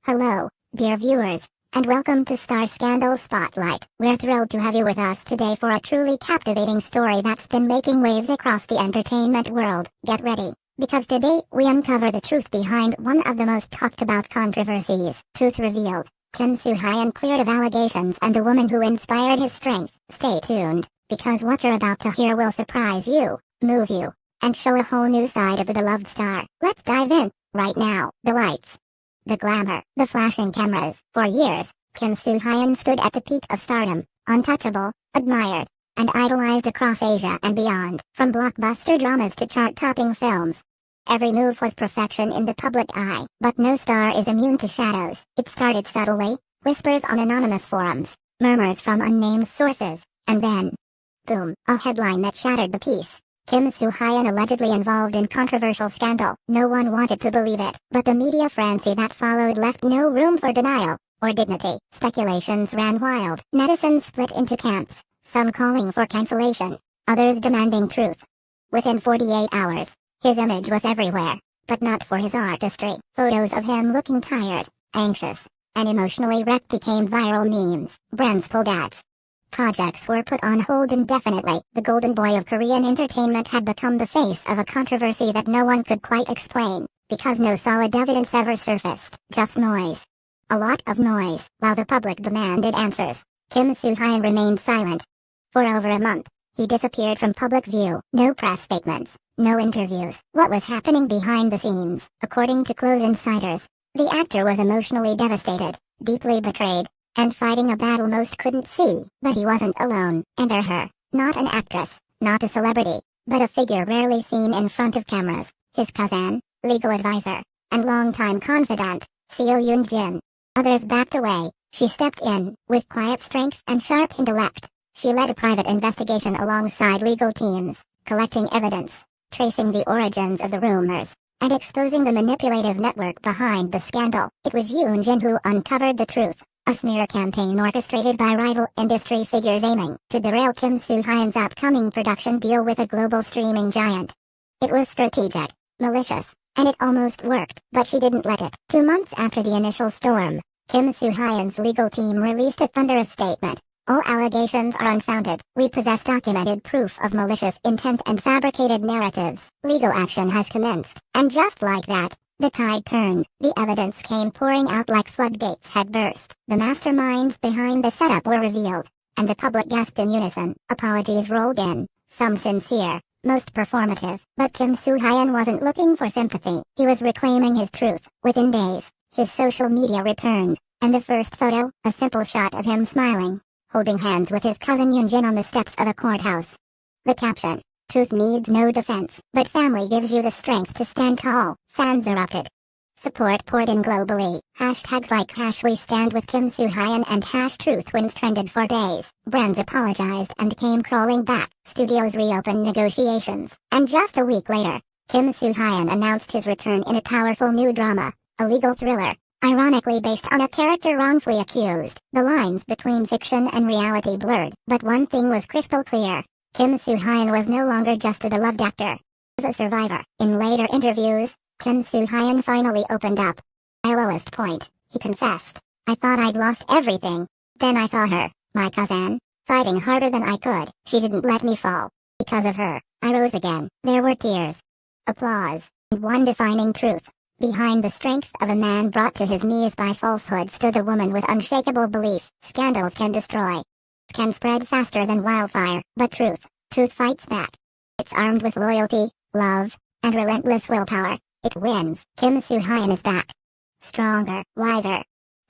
Hello, dear viewers, and welcome to Star Scandal Spotlight. We're thrilled to have you with us today for a truly captivating story that's been making waves across the entertainment world. Get ready, because today we uncover the truth behind one of the most talked about controversies. Truth revealed. Kim SOO HYUN cleared of allegations and the woman who inspired his strength. Stay tuned, because what you're about to hear will surprise you, move you, and show a whole new side of the beloved star. Let's dive in, right now. The lights. The glamour, the flashing cameras. For years, Kim SOO HYUN stood at the peak of stardom, untouchable, admired, and idolized across Asia and beyond. From blockbuster dramas to chart-topping films, every move was perfection in the public eye. But no star is immune to shadows. It started subtly, whispers on anonymous forums, murmurs from unnamed sources, and then, boom, a headline that shattered the peace. Kim SOO HYUN allegedly involved in controversial scandal. No one wanted to believe it, but the media frenzy that followed left no room for denial or dignity. Speculations ran wild. Netizens split into camps, some calling for cancellation, others demanding truth. Within 48 hours, his image was everywhere, but not for his artistry. Photos of him looking tired, anxious, and emotionally wrecked became viral memes. Brands pulled ads. Projects were put on hold indefinitely. The golden boy of Korean entertainment had become the face of a controversy that no one could quite explain, because no solid evidence ever surfaced. Just noise. A lot of noise. While the public demanded answers, Kim SOO HYUN remained silent. For over a month, he disappeared from public view. No press statements, no interviews. What was happening behind the scenes? According to close insiders, the actor was emotionally devastated, deeply betrayed, and fighting a battle most couldn't see. But he wasn't alone. Enter her. Not an actress, not a celebrity, but a figure rarely seen in front of cameras. His cousin, legal advisor, and longtime confidant, SOO HYUN. Others backed away. She stepped in, with quiet strength and sharp intellect. She led a private investigation alongside legal teams, collecting evidence, tracing the origins of the rumors, and exposing the manipulative network behind the scandal. It was HYUN who uncovered the truth. A smear campaign orchestrated by rival industry figures aiming to derail Kim SOO HYUN's upcoming production deal with a global streaming giant. It was strategic, malicious, and it almost worked, but she didn't let it. 2 months after the initial storm, Kim SOO HYUN's legal team released a thunderous statement. All allegations are unfounded. We possess documented proof of malicious intent and fabricated narratives. Legal action has commenced. And just like that, the tide turned. The evidence came pouring out like floodgates had burst. The masterminds behind the setup were revealed, and the public gasped in unison. Apologies rolled in, some sincere, most performative. But Kim SOO HYUN wasn't looking for sympathy. He was reclaiming his truth. Within days, his social media returned, and the first photo, a simple shot of him smiling, holding hands with his cousin HYUN on the steps of a courthouse. The caption: truth needs no defense, but family gives you the strength to stand tall. Fans erupted. Support poured in globally. Hashtags like #WeStandWith Kim SOO HYUN and #TruthWins trended for days. Brands apologized and came crawling back. Studios reopened negotiations. And just a week later, Kim SOO HYUN announced his return in a powerful new drama, a legal thriller, ironically based on a character wrongfully accused. The lines between fiction and reality blurred. But one thing was crystal clear. Kim SOO HYUN was no longer just a beloved actor. As a survivor. In later interviews, Kim SOO HYUN finally opened up. At my lowest point, he confessed, I thought I'd lost everything. Then I saw her, my cousin, fighting harder than I could. She didn't let me fall. Because of her, I rose again. There were tears, applause, and one defining truth. Behind the strength of a man brought to his knees by falsehood stood a woman with unshakable belief. Scandals can destroy, can spread faster than wildfire, but truth fights back. It's armed with loyalty, love, and relentless willpower. It wins. Kim SOO HYUN is back. Stronger, wiser,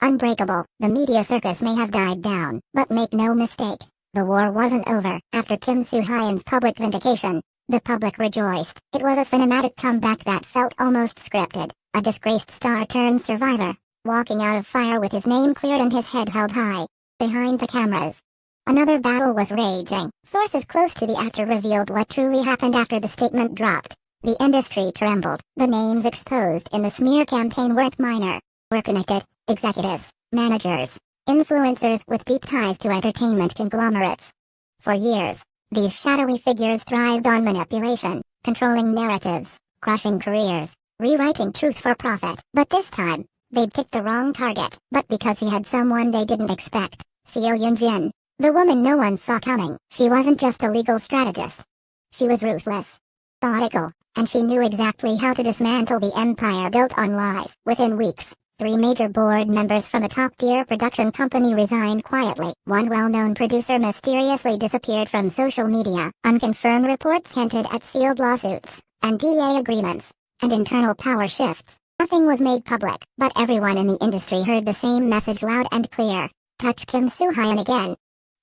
unbreakable. The media circus may have died down, but make no mistake, the war wasn't over. After Kim SOO HYUN's public vindication, the public rejoiced. It was a cinematic comeback that felt almost scripted. A disgraced star turned survivor, walking out of fire with his name cleared and his head held high. Behind the cameras, another battle was raging. Sources close to the actor revealed what truly happened after the statement dropped. The industry trembled. The names exposed in the smear campaign weren't minor. Were connected, executives, managers, influencers with deep ties to entertainment conglomerates. For years, these shadowy figures thrived on manipulation, controlling narratives, crushing careers, rewriting truth for profit. But this time, They'd picked the wrong target, but because he had someone they didn't expect, SOO HYUN. The woman no one saw coming. She wasn't just a legal strategist. She was ruthless, methodical, and she knew exactly how to dismantle the empire built on lies. Within weeks, 3 major board members from a top-tier production company resigned quietly. One well-known producer mysteriously disappeared from social media. Unconfirmed reports hinted at sealed lawsuits, NDA agreements, and internal power shifts. Nothing was made public, but everyone in the industry heard the same message loud and clear. Touch SOO HYUN again,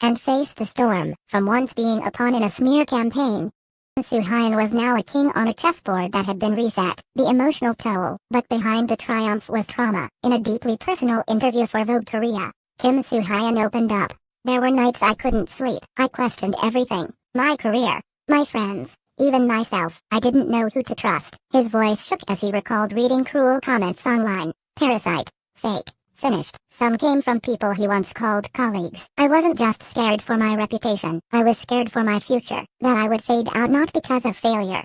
and face the storm. From once being a pawn in a smear campaign, SOO HYUN was now a king on a chessboard that had been reset. The emotional toll, but behind the triumph was trauma. In a deeply personal interview for Vogue Korea, SOO HYUN opened up. There were nights I couldn't sleep. I questioned everything. My career, my friends, even myself. I didn't know who to trust. His voice shook as he recalled reading cruel comments online. Parasite. Fake. Finished. Some came from people he once called colleagues. I wasn't just scared for my reputation. I was scared for my future. That I would fade out not because of failure,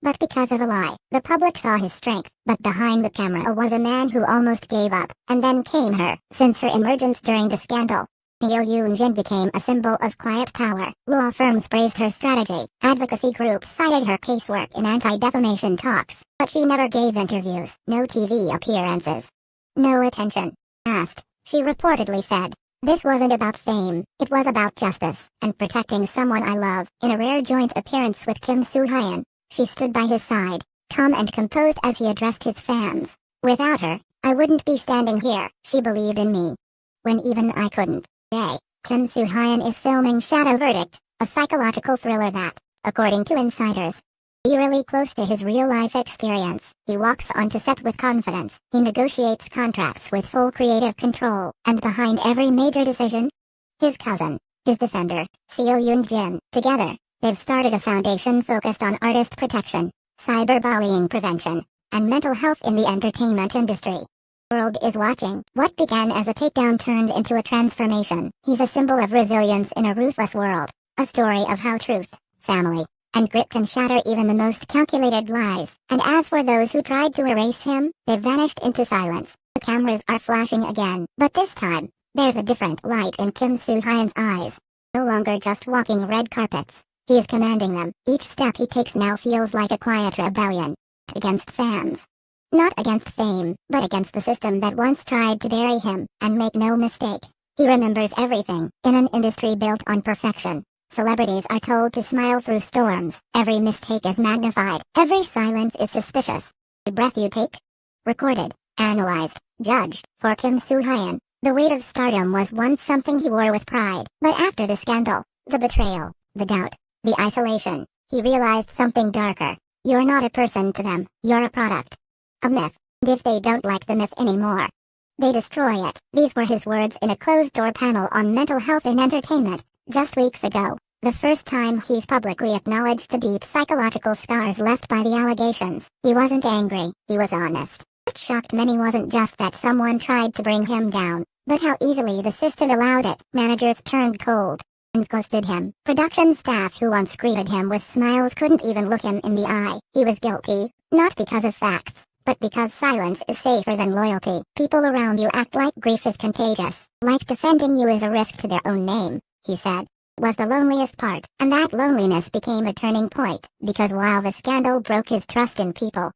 but because of a lie. The public saw his strength, but behind the camera was a man who almost gave up. And then came her. Since her emergence during the scandal, SOO HYUN became a symbol of quiet power. Law firms praised her strategy. Advocacy groups cited her casework in anti-defamation talks. But she never gave interviews. No TV appearances. No attention. Asked, she reportedly said, "This wasn't about fame, it was about justice, and protecting someone I love." In a rare joint appearance with SOO HYUN, she stood by his side, calm and composed as he addressed his fans. "Without her, I wouldn't be standing here. She believed in me when even I couldn't." Today, SOO HYUN is filming Shadow Verdict, a psychological thriller that, according to insiders, eerily close to his real-life experience. He walks onto set with confidence. He negotiates contracts with full creative control. And behind every major decision, his cousin, his defender, SOO HYUN. Together, they've started a foundation focused on artist protection, cyberbullying prevention, and mental health in the entertainment industry. The world is watching. What began as a takedown turned into a transformation. He's a symbol of resilience in a ruthless world. A story of how truth, family, and grit can shatter even the most calculated lies. And as for those who tried to erase him, they vanished into silence. The cameras are flashing again, but this time, there's a different light in SOO HYUN's eyes. No longer just walking red carpets, he is commanding them. Each step he takes now feels like a quiet rebellion. Against fans. Not against fame, but against the system that once tried to bury him. And make no mistake, he remembers everything. In an industry built on perfection, celebrities are told to smile through storms. Every mistake is magnified. Every silence is suspicious. Every breath you take, recorded, analyzed, judged. For SOO HYUN, the weight of stardom was once something he wore with pride. But after the scandal, the betrayal, the doubt, the isolation, he realized something darker. You're not a person to them. You're a product. A myth. And if they don't like the myth anymore, they destroy it. These were his words in a closed-door panel on mental health in entertainment. Just weeks ago, the first time he's publicly acknowledged the deep psychological scars left by the allegations. He wasn't angry, he was honest. What shocked many wasn't just that someone tried to bring him down, but how easily the system allowed it. Managers turned cold, and ghosted him. Production staff who once greeted him with smiles couldn't even look him in the eye. He was guilty, not because of facts, but because silence is safer than loyalty. People around you act like grief is contagious, like defending you is a risk to their own name, he said, was the loneliest part. And that loneliness became a turning point, because while the scandal broke his trust in people,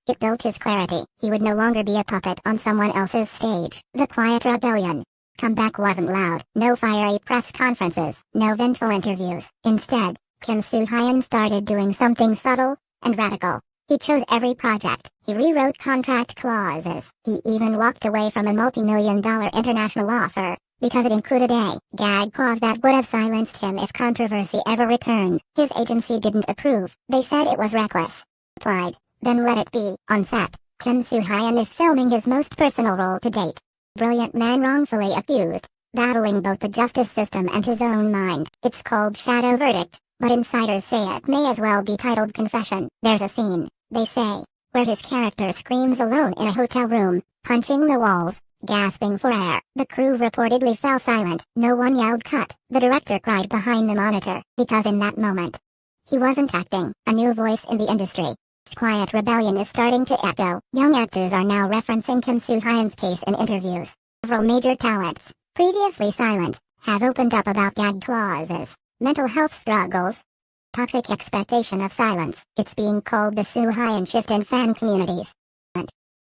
it built his clarity. He would no longer be a puppet on someone else's stage. The quiet rebellion comeback wasn't loud. No fiery press conferences, no vengeful interviews. Instead, SOO HYUN started doing something subtle and radical. He chose every project. He rewrote contract clauses. He even walked away from a multi-million-dollar international offer, because it included a gag clause that would have silenced him if controversy ever returned. His agency didn't approve. They said it was reckless. Replied, then let it be. On set, SOO HYUN is filming his most personal role to date. Brilliant man wrongfully accused, battling both the justice system and his own mind. It's called Shadow Verdict, but insiders say it may as well be titled Confession. There's a scene, they say, where his character screams alone in a hotel room, punching the walls, gasping for air. The crew reportedly fell silent. No one yelled cut. The director cried behind the monitor, because in that moment, he wasn't acting. A new voice in the industry. quiet rebellion is starting to echo. Young actors are now referencing Kim SOO HYUN's case in interviews. Several major talents, previously silent, have opened up about gag clauses, mental health struggles, toxic expectation of silence. It's being called the SOO HYUN shift in fan communities. And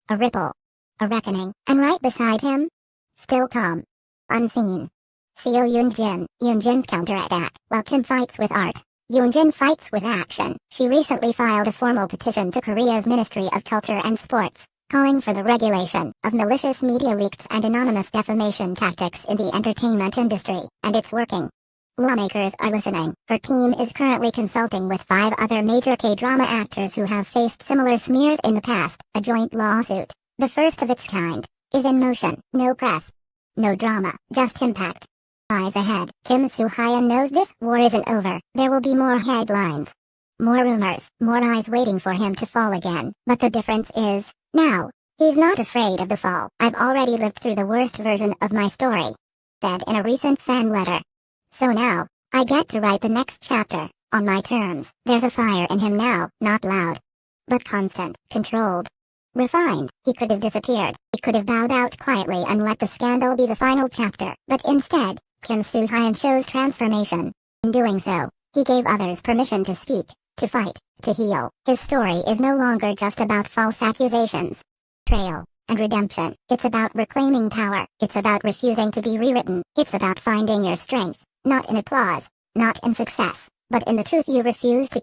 a ripple, a reckoning, and right beside him, still calm, unseen, SOO Hyunjin's counterattack. While Kim fights with art, Hyunjin fights with action. She recently filed a formal petition to Korea's Ministry of Culture and Sports, calling for the regulation of malicious media leaks and anonymous defamation tactics in the entertainment industry, and it's working. Lawmakers are listening. Her team is currently consulting with 5 other major K-drama actors who have faced similar smears in the past. A joint lawsuit, the first of its kind, is in motion. No press, no drama, just impact. Eyes ahead. Kim SOO HYUN knows this war isn't over. There will be more headlines, more rumors, more eyes waiting for him to fall again. But the difference is, now, he's not afraid of the fall. I've already lived through the worst version of my story, said in a recent fan letter. So now, I get to write the next chapter, on my terms. There's a fire in him now, not loud, but constant, controlled, refined. He could have disappeared. He could have bowed out quietly and let the scandal be the final chapter. But instead, Kim SOO HYUN shows transformation. In doing so, he gave others permission to speak, to fight, to heal. His story is no longer just about false accusations, betrayal, and redemption. It's about reclaiming power. It's about refusing to be rewritten. It's about finding your strength, not in applause, not in success, but in the truth you refuse to